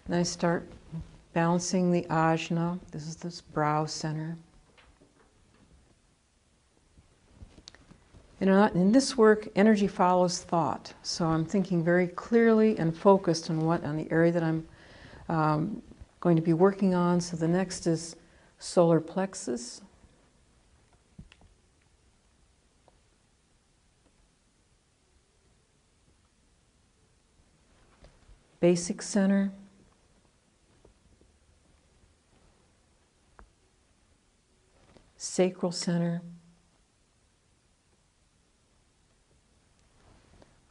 And I start balancing the ajna. This is this brow center. In this work, energy follows thought. So I'm thinking very clearly and focused on the area that I'm going to be working on. So the next is solar plexus. Basic center. Sacral center.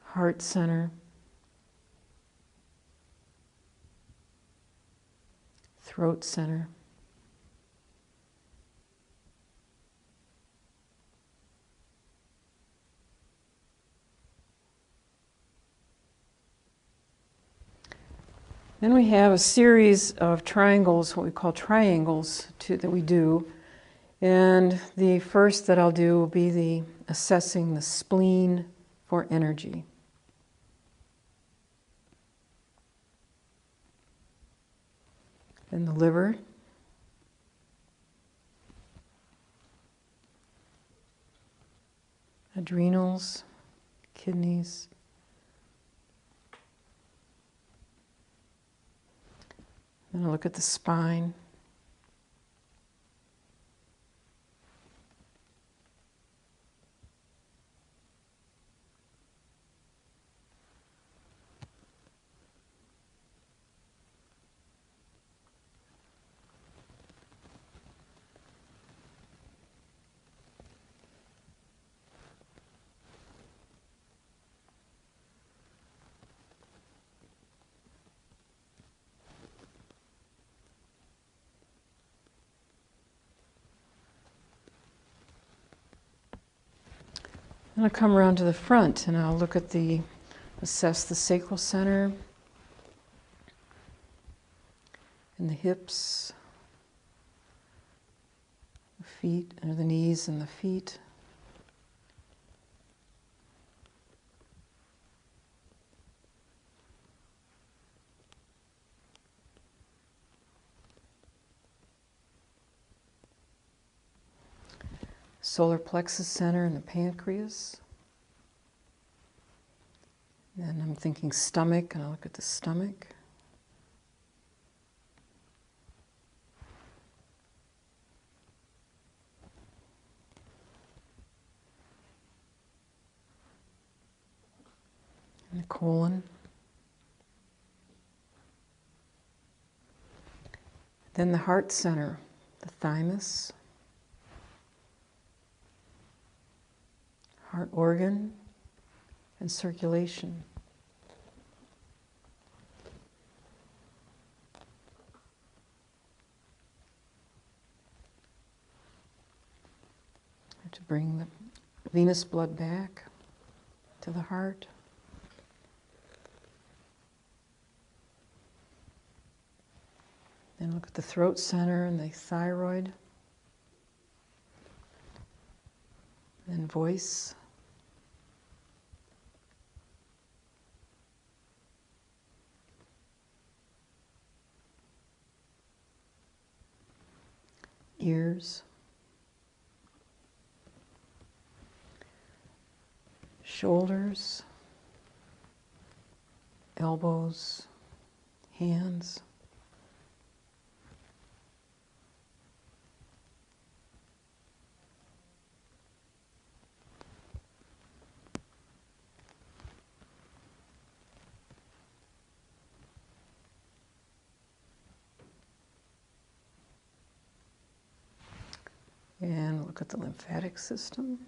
Heart center. Throat center. Then we have a series of triangles, what we call triangles, that we do. And the first that I'll do will be the assessing the spleen for energy. Then the liver. Adrenals, kidneys. Then I look at the spine. And I'll come around to the front and I'll look at assess the sacral center and the hips, the feet, or the knees and the feet. Solar plexus center and the pancreas. Then I'm thinking stomach, and I'll look at the stomach. And the colon. Then the heart center, the thymus. Heart organ and circulation. To bring the venous blood back to the heart. Then look at the throat center and the thyroid. Then voice. Ears. Shoulders. Elbows. Hands. And look at the lymphatic system.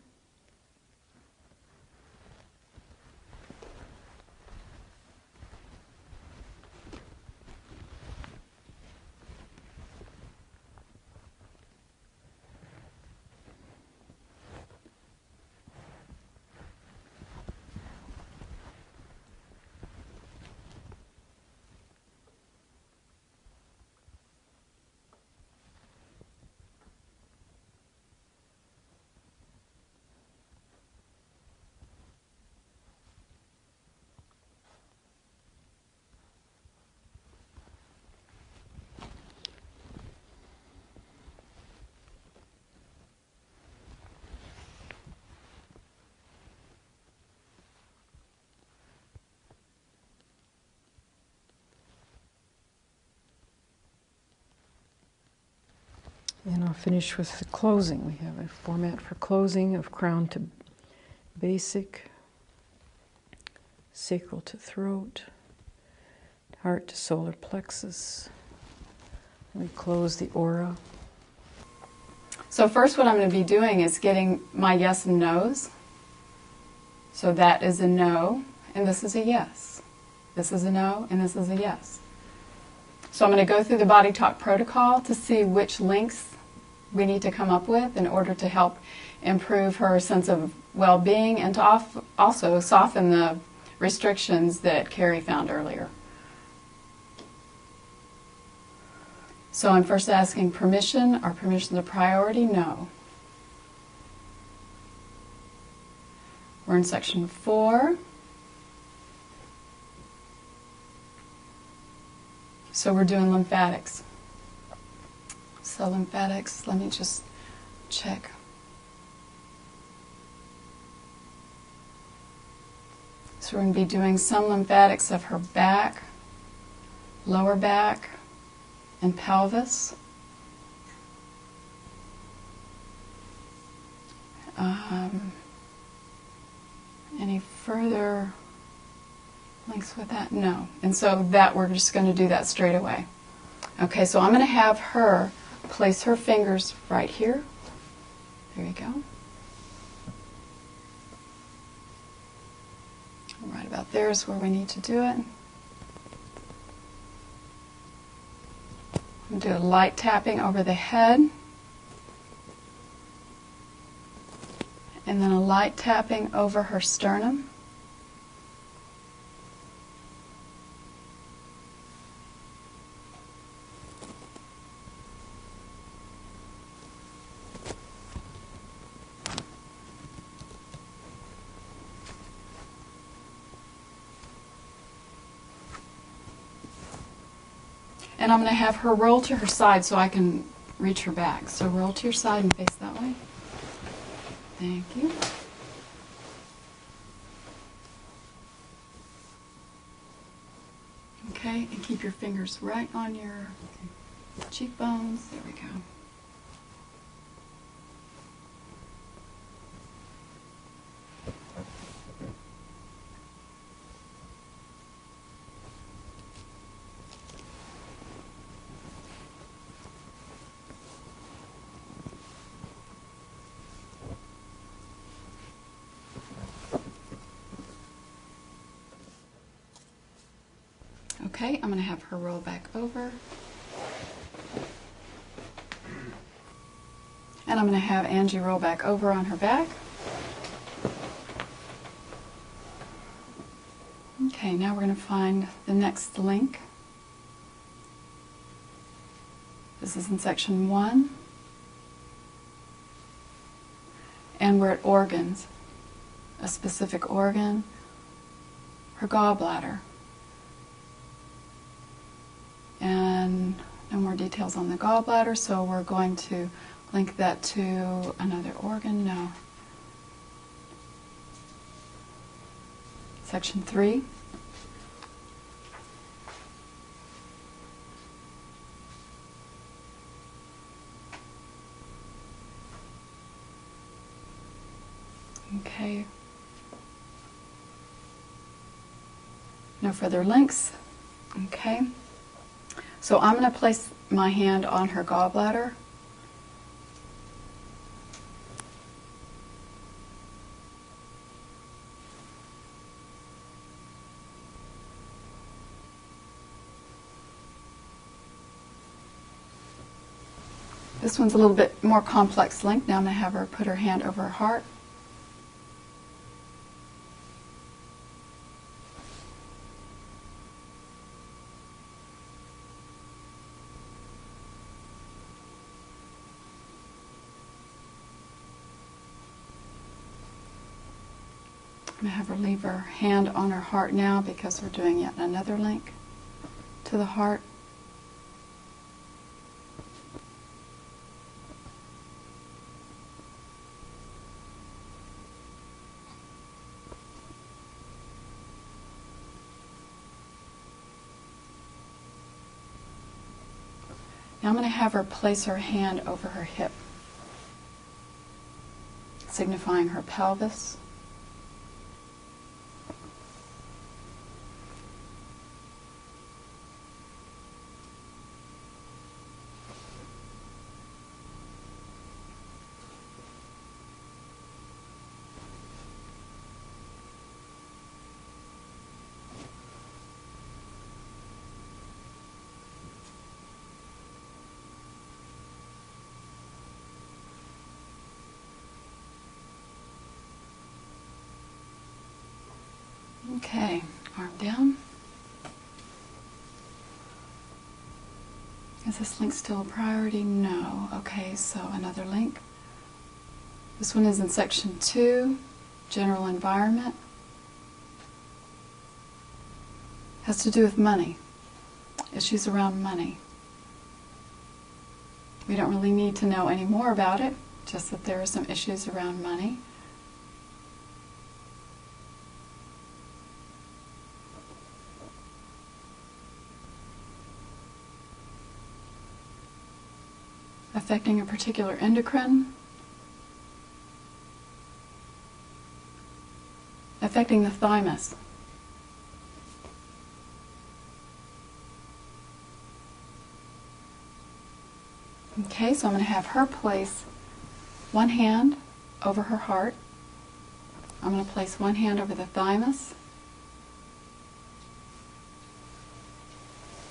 And I'll finish with the closing. We have a format for closing of crown to basic, sacral to throat, heart to solar plexus. We close the aura. So first what I'm going to be doing is getting my yes and no's. So that is a no, and this is a yes. This is a no, and this is a yes. So I'm going to go through the body talk protocol to see which links we need to come up with in order to help improve her sense of well-being and to also soften the restrictions that Carrie found earlier. So I'm first asking permission. Are permissions a priority? No. We're in section 4. So we're doing lymphatics. So lymphatics, let me just check. So we're going to be doing some lymphatics of her back, lower back, and pelvis. Any further links with that? No. And so that we're just going to do that straight away. Okay, so I'm going to have her place her fingers right here. There you go. Right about there is where we need to do it. I'm going to do a light tapping over the head. And then a light tapping over her sternum. And I'm going to have her roll to her side so I can reach her back. So roll to your side and face that way. Thank you. Okay, and keep your fingers right on your cheekbones. There we go. Okay, I'm going to have her roll back over. And I'm going to have Angie roll back over on her back. Okay, now we're going to find the next link. This is in section 1. And we're at organs. A specific organ, her gallbladder. And no more details on the gallbladder, so we're going to link that to another organ. No. Section 3. Okay. No further links. Okay. So I'm going to place my hand on her gallbladder. This one's a little bit more complex link. Now I'm going to have her put her hand over her heart. I'm going to have her leave her hand on her heart now because we're doing yet another link to the heart. Now I'm going to have her place her hand over her hip, signifying her pelvis. Okay, arm down. Is this link still a priority? No. Okay, so another link. This one is in section 2, general environment. Has to do with money, issues around money. We don't really need to know any more about it, just that there are some issues around money. Affecting a particular endocrine, affecting the thymus. Okay, so I'm going to have her place one hand over her heart. I'm going to place one hand over the thymus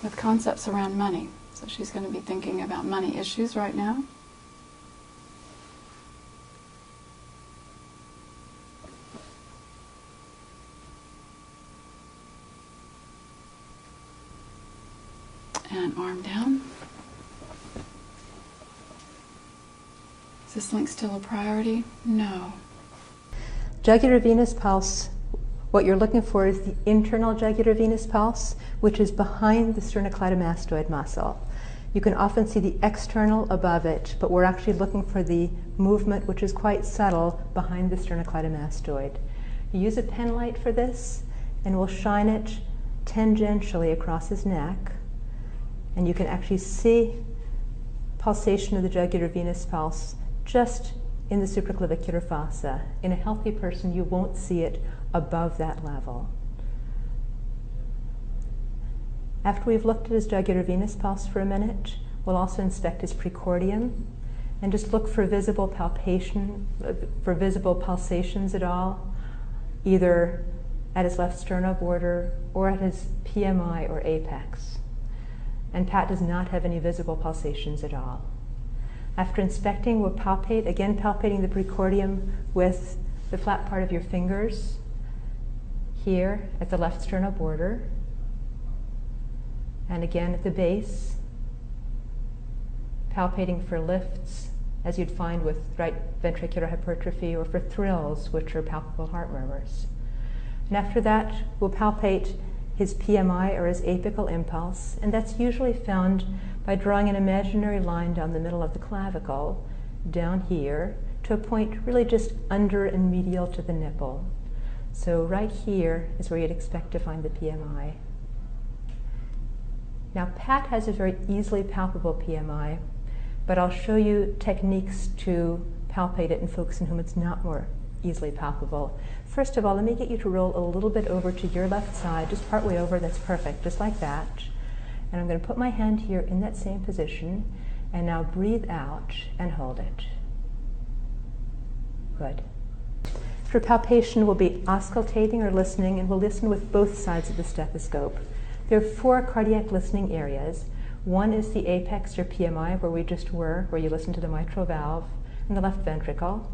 with concepts around money. So she's going to be thinking about money issues right now. And arm down. Is this link still a priority? No. Jugular venous pulse, what you're looking for is the internal jugular venous pulse, which is behind the sternocleidomastoid muscle. You can often see the external above it, but we're actually looking for the movement, which is quite subtle, behind the sternocleidomastoid. You use a pen light for this, and we'll shine it tangentially across his neck, and you can actually see pulsation of the jugular venous pulse just in the supraclavicular fossa. In a healthy person, you won't see it above that level. After we've looked at his jugular venous pulse for a minute, we'll also inspect his precordium and just look for visible palpation, for visible pulsations at all, either at his left sternal border or at his PMI or apex. And Pat does not have any visible pulsations at all. After inspecting, we'll palpate, again palpating the precordium with the flat part of your fingers here at the left sternal border, and again at the base, palpating for lifts, as you'd find with right ventricular hypertrophy, or for thrills, which are palpable heart murmurs. And after that, we'll palpate his PMI, or his apical impulse, and that's usually found by drawing an imaginary line down the middle of the clavicle, down here, to a point really just under and medial to the nipple. So right here is where you'd expect to find the PMI. Now, Pat has a very easily palpable PMI, but I'll show you techniques to palpate it in folks in whom it's not more easily palpable. First of all, let me get you to roll a little bit over to your left side, just partway over. That's perfect, just like that. And I'm going to put my hand here in that same position, and now breathe out and hold it. Good. For palpation, we'll be auscultating or listening, and we'll listen with both sides of the stethoscope. There are 4 cardiac listening areas. One is the apex or PMI, where we just were, where you listen to the mitral valve and the left ventricle.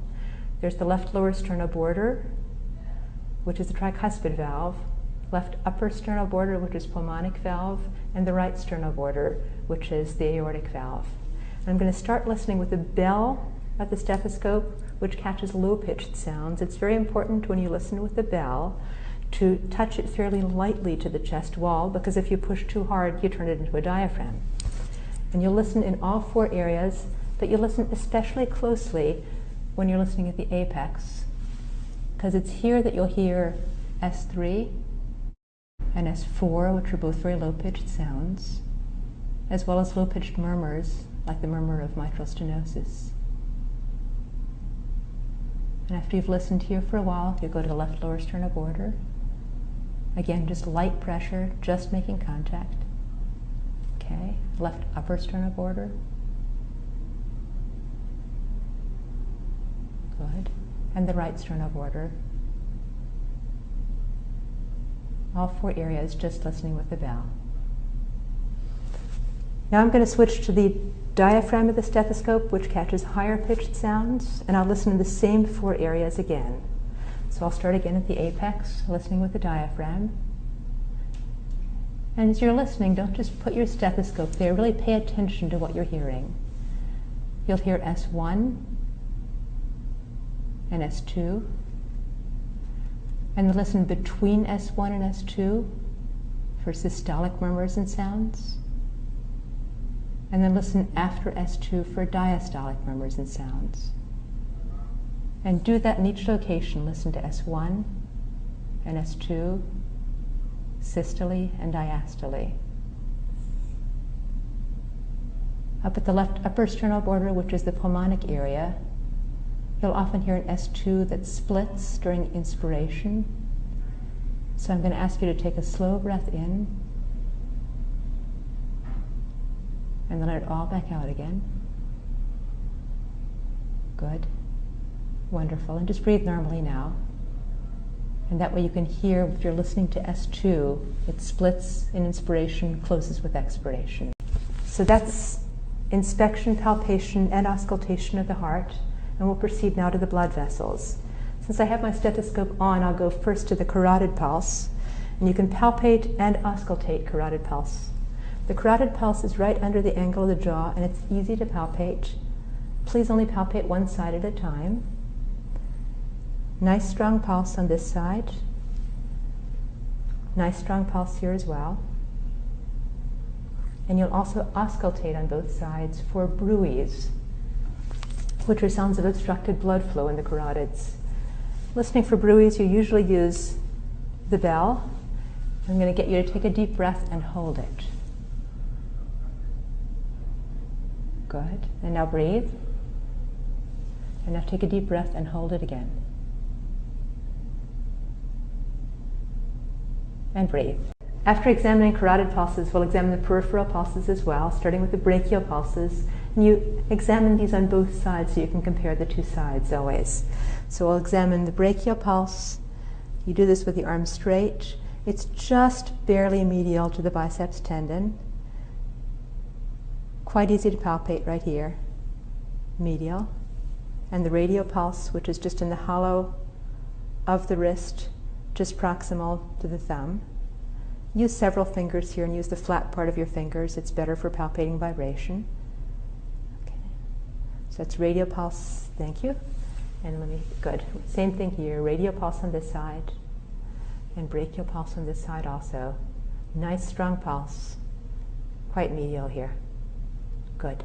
There's the left lower sternal border, which is the tricuspid valve, left upper sternal border, which is pulmonic valve, and the right sternal border, which is the aortic valve. And I'm going to start listening with the bell at the stethoscope, which catches low-pitched sounds. It's very important when you listen with the bell to touch it fairly lightly to the chest wall, because if you push too hard, you turn it into a diaphragm. And you'll listen in all 4 areas, but you listen especially closely when you're listening at the apex, because it's here that you'll hear S3 and S4, which are both very low-pitched sounds. as well as low-pitched murmurs, like the murmur of mitral stenosis. And after you've listened here for a while, you go to the left lower sternoborder. Again, just light pressure, just making contact. Okay, left upper sternoborder. Good. And the right sternoborder. All four areas, just listening with the bell. Now I'm going to switch to the diaphragm of the stethoscope, which catches higher pitched sounds, and I'll listen to the same four areas again. So I'll start again at the apex, listening with the diaphragm. And as you're listening, don't just put your stethoscope there, really pay attention to what you're hearing. You'll hear S1 and S2, and then listen between S1 and S2 for systolic murmurs and sounds. And then listen after S2 for diastolic murmurs and sounds. And do that in each location. Listen to S1 and S2, systole and diastole. Up at the left upper sternoborder, which is the pulmonic area, you'll often hear an S2 that splits during inspiration. So I'm going to ask you to take a slow breath in, and then let it all back out again. Good. Wonderful. And just breathe normally now. And that way you can hear, if you're listening to S2, it splits in inspiration, closes with expiration. So that's inspection, palpation, and auscultation of the heart. And we'll proceed now to the blood vessels. Since I have my stethoscope on, I'll go first to the carotid pulse. And you can palpate and auscultate carotid pulse. The carotid pulse is right under the angle of the jaw, and it's easy to palpate. Please only palpate one side at a time. Nice strong pulse on this side. Nice strong pulse here as well. And you'll also auscultate on both sides for bruits, which are sounds of obstructed blood flow in the carotids. Listening for bruits, you usually use the bell. I'm going to get you to take a deep breath and hold it. Good. And now breathe. And now take a deep breath and hold it again. And breathe. After examining carotid pulses, we'll examine the peripheral pulses as well, starting with the brachial pulses. And you examine these on both sides so you can compare the two sides always. So we'll examine the brachial pulse. You do this with the arm straight. It's just barely medial to the biceps tendon. Quite easy to palpate right here, medial. And the radial pulse, which is just in the hollow of the wrist, just proximal to the thumb. Use several fingers here and use the flat part of your fingers. It's better for palpating vibration. Okay. So that's radial pulse, thank you. And good. Same thing here, radial pulse on this side and brachial pulse on this side also. Nice strong pulse, quite medial here. Good.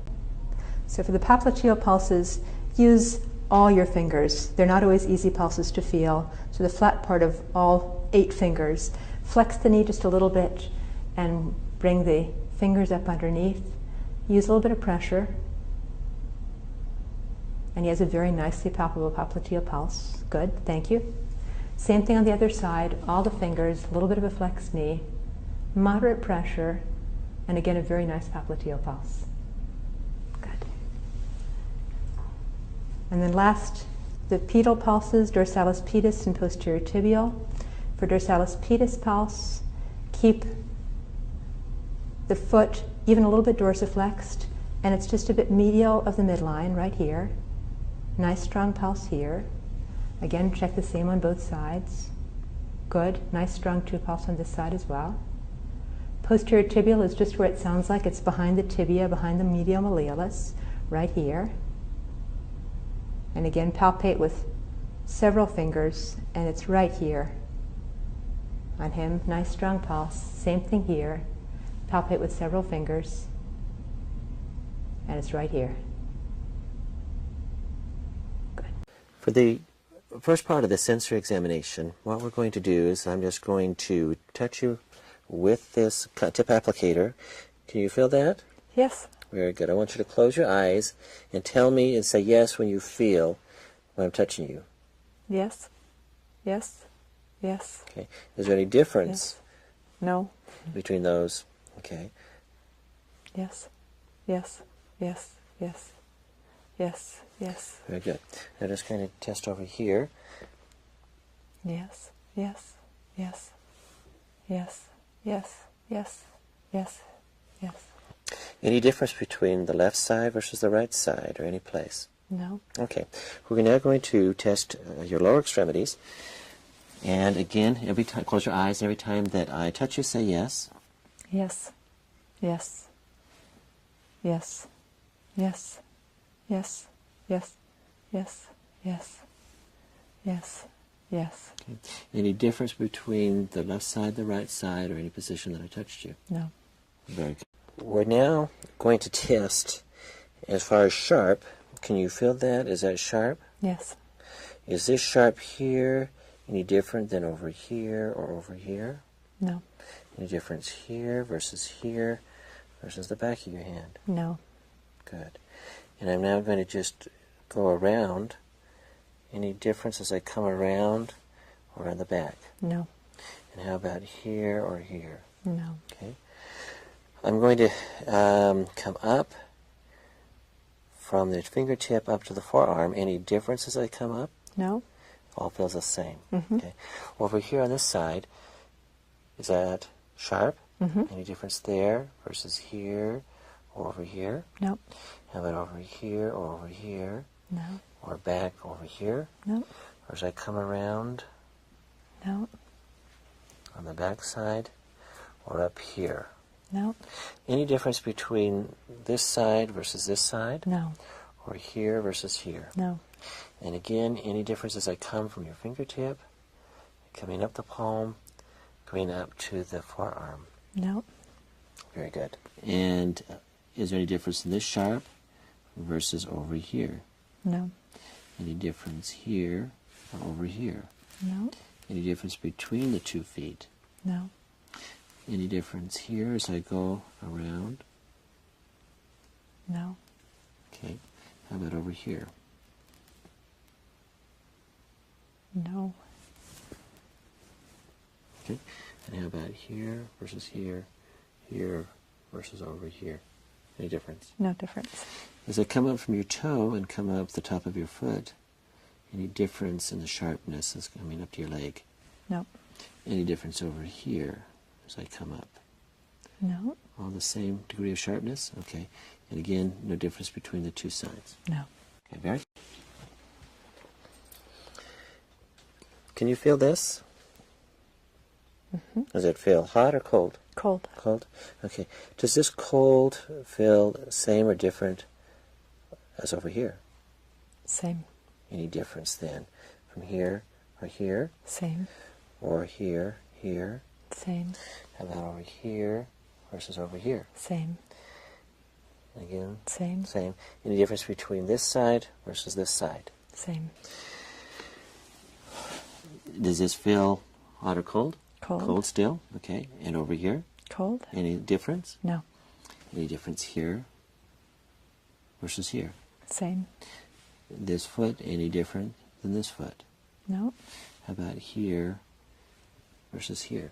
So for the popliteal pulses, use all your fingers. They're not always easy pulses to feel. So the flat part of all 8 fingers. Flex the knee just a little bit and bring the fingers up underneath. Use a little bit of pressure. And he has a very nicely palpable popliteal pulse. Good, thank you. Same thing on the other side. All the fingers, a little bit of a flexed knee. Moderate pressure. And again, a very nice popliteal pulse. And then last, the pedal pulses, dorsalis pedis and posterior tibial. For dorsalis pedis pulse, keep the foot even a little bit dorsiflexed, and it's just a bit medial of the midline right here. Nice strong pulse here. Again, check the same on both sides. Good, nice strong 2 pulse on this side as well. Posterior tibial is just where it sounds like it's behind the tibia, behind the medial malleolus, right here. And again, palpate with several fingers, and it's right here on him. Nice strong pulse. Same thing here. Palpate with several fingers, and it's right here. Good. For the first part of the sensory examination, what we're going to do is I'm just going to touch you with this tip applicator. Can you feel that? Yes. Very good. I want you to close your eyes and tell me and say yes when you feel when I'm touching you. Yes. Yes. Yes. Okay. Is there any difference Yes. No. between those? Okay. Yes. Yes. Yes. Yes. Yes. Yes. Very good. Now just kind of test over here. Yes. Yes. Yes. Yes. Yes. Yes. Yes. Yes. Any difference between the left side versus the right side or any place? No. Okay. We're now going to test your lower extremities. And again, every time, close your eyes. Every time that I touch you, say yes. Yes. Yes. Yes. Yes. Yes. Yes. Yes. Yes. Yes. Yes. Okay. Any difference between the left side, the right side, or any position that I touched you? No. Very good. We're now going to test as far as sharp. Can you feel that? Is that sharp? Yes. Is this sharp here any different than over here or over here? No. Any difference here versus the back of your hand? No. Good. And I'm now going to just go around. Any difference as I come around or on the back? No. And how about here or here? No. Okay. I'm going to come up from the fingertip up to the forearm. Any difference as I come up? No. All feels the same. Mm-hmm. Okay. Over here on this side, is that sharp? Mm-hmm. Any difference there versus here or over here? No. How about over here or over here? No. Or back over here? No. Or as I come around No. on the back side or up here? No. Any difference between this side versus this side? No. Or here versus here? No. And again, any difference as I come from your fingertip, coming up the palm, going up to the forearm? No. Very good. And is there any difference in this sharp versus over here? No. Any difference here or over here? No. Any difference between the 2 feet? No. Any difference here as I go around? No. Okay. How about over here? No. Okay. And how about here versus here, here versus over here? Any difference? No difference. As I come up from your toe and come up the top of your foot, any difference in the sharpness as coming up to your leg? No. Any difference over here as I come up? No. All the same degree of sharpness? Okay. And again, no difference between the 2 sides? No. Okay, very. Can you feel this? Mm-hmm. Does it feel hot or cold? Cold. Cold? Okay. Does this cold feel the same or different as over here? Same. Any difference then from here or here? Same. Or here, here? Same. How about over here versus over here? Same. Again? Same. Same. Any difference between this side versus this side? Same. Does this feel hot or cold? Cold. Cold still? Okay. And over here? Cold. Any difference? No. Any difference here versus here? Same. This foot, any different than this foot? No. How about here versus here?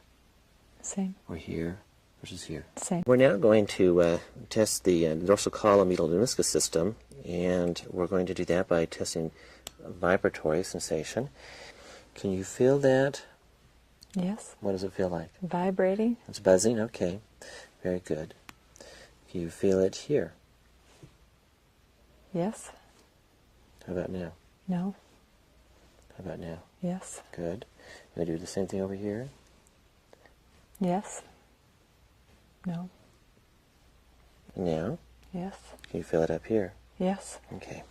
Same. Or here versus here? Same. We're now going to test the dorsal column medial meniscus system, and we're going to do that by testing vibratory sensation. Can you feel that? Yes. What does it feel like? Vibrating. It's buzzing? Okay. Very good. Can you feel it here? Yes. How about now? No. How about now? Yes. Good. Going to do the same thing over here? Yes. No. Now? Yes. Can you feel it up here? Yes. Okay.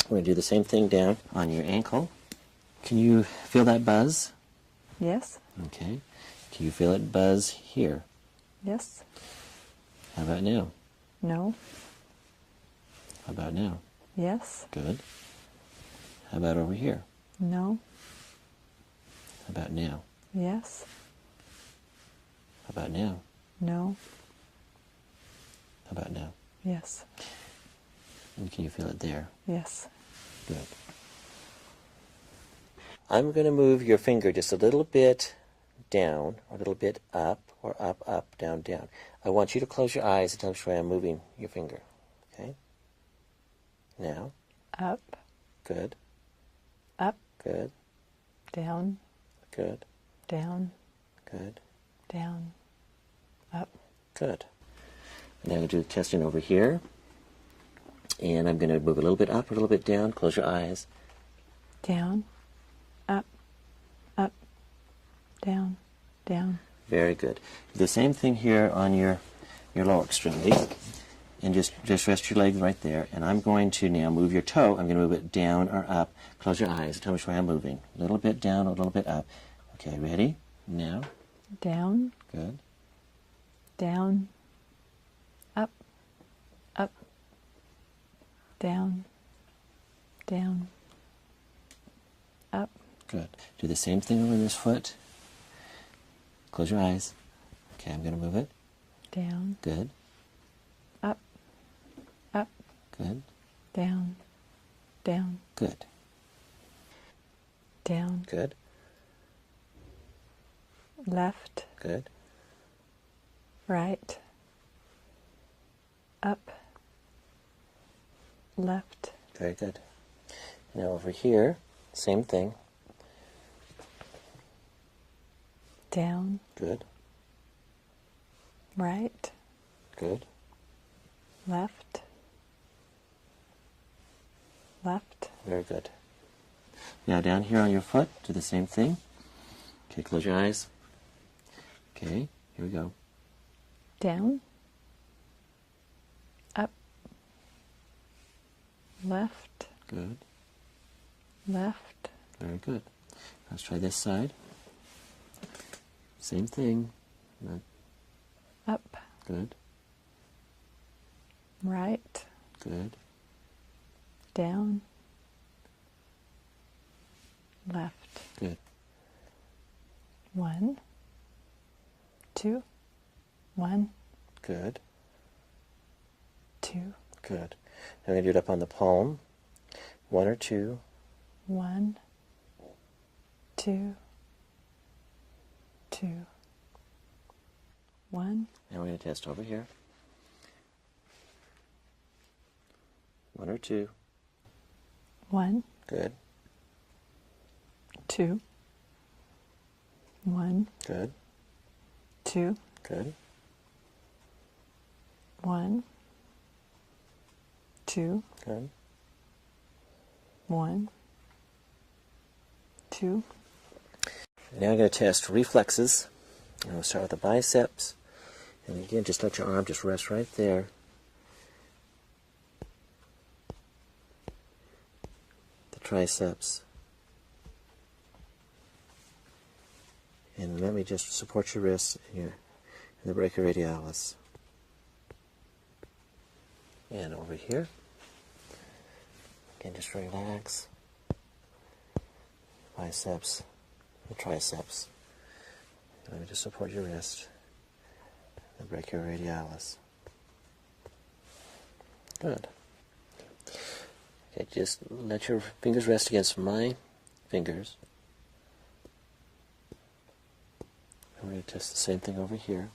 We're going to do the same thing down on your ankle. Can you feel that buzz? Yes. Okay. Can you feel it buzz here? Yes. How about now? No. How about now? Yes. Good. How about over here? No. How about now? Yes. How about now? No. How How about now? Yes. And can you feel it there? Yes. Good. I'm going to move your finger just a little bit down, or a little bit up, or up, up, down, down. I want you to close your eyes and tell me where I'm moving your finger. Okay? Now. Up. Good. Up. Good. Down. Good. Down. Good. Down. Up. Good. And now I'm going to do the testing over here. And I'm going to move a little bit up, a little bit down. Close your eyes. Down. Up. Up. Down. Down. Very good. Do the same thing here on your lower extremity. And just rest your leg right there. And I'm going to now move your toe. I'm going to move it down or up. Close your eyes. Tell me which way I'm moving. A little bit down, a little bit up. Okay, ready? Now. Down. Good. Down. Up. Up. Down. Down. Up. Good. Do the same thing over this foot. Close your eyes. Okay, I'm going to move it. Down. Good. Up. Up. Good. Down. Down. Good. Down. Good. Left. Good. Right. Up. Left. Very good. Now over here, same thing. Down. Good. Right. Good. Left. Left. Very good. Now down here on your foot, do the same thing. Okay, close your eyes. Okay, here we go. Down. Up. Left. Good. Left. Very good. Let's try this side. Same thing. Up. Good. Right. Good. Down. Left. Good. 1, 2, 1, Good. 2, Good. I'm going to do it up on the palm. 1 or 2. 1, 2, 2, 1. Now we're going to test over here. 1 or 2. 1, Good. 2, 1, Good. 2, Good. 1, 2, Good. 1, 2. Now I'm going to test reflexes. And we'll start with the biceps. And again, just let your arm just rest right there. The triceps. And let me just support your wrists here in the brachioradialis. And over here. Again, just relax. Biceps, the triceps. Let me just support your wrist. The brachioradialis. Good. Okay, just let your fingers rest against my fingers. And we're going to test the same thing over here.